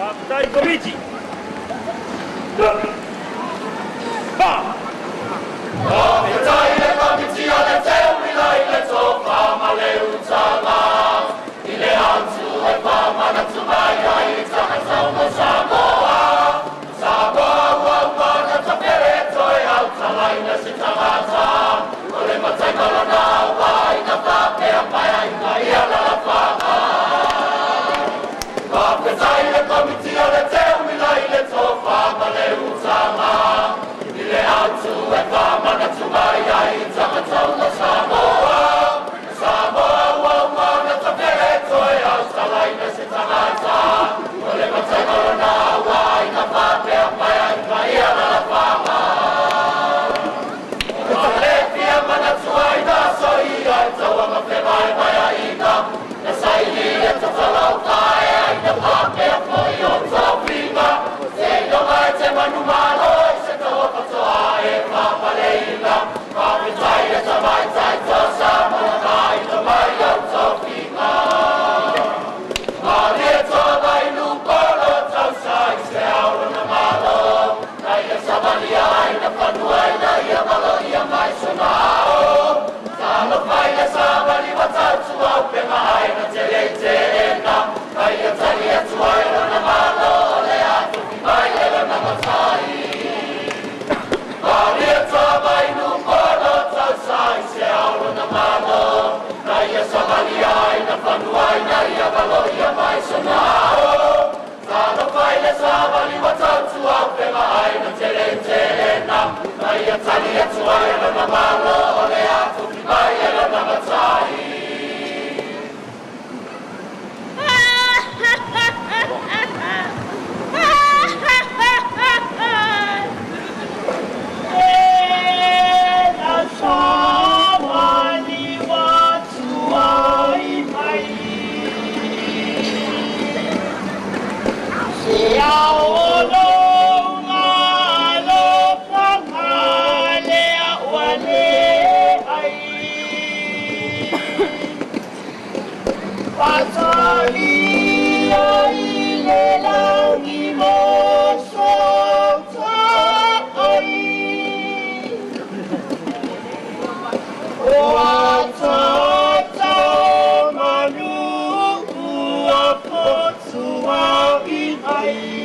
Dai comici! Va! Ofițaile Comisia de Zeumila ile cofa maleuțala ile anțu e fama na tsumaya itza hasauma samoa samoa wa na tsapereto e alzala ina sitamaza ole matsai malona wa ina pape apaya ina ia la fama Ofițaile Comisia de Zeumila ile cofa maleuțala ile anțu e fama na tsumaya itza hasauma samoa samoa wa na tsapereto e alzala ina sitamaza ole matsai malona wa ina pape apaya ina ia la fama Alefia manatsua ina soia tawa mapema maya ina na saili eta talauta ina pape apoio topima se no mai te manumalo se tawa patoa e papa leila pape tai eta mai tai tosa mona ina mai topima Maria toba inu polo tausa se aula na malo na ia sabania ina panua ina ia malo ia mai sonao Talo pai le sabali watatu au pe mai na tele tena na ia tali atu ai na malo le atu ki mai le na matai Maria toba inu polo tausa se aula na malo na ia sabali ina panua ina ia malo ia mai sonao Talo pai le sabali watatu au pe mai na tele tena na ia tali atu ai na malo le atu ki mai na matai Ai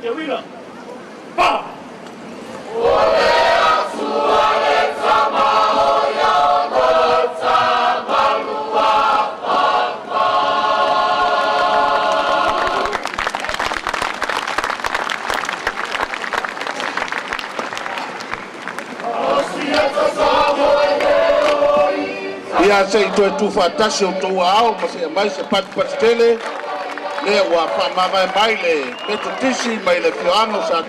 te wila. Pa! Ia se i toe tufatasi o tou ao ma se mai se patipati tele le ua whamamai mai le metotisi mai le whioano sa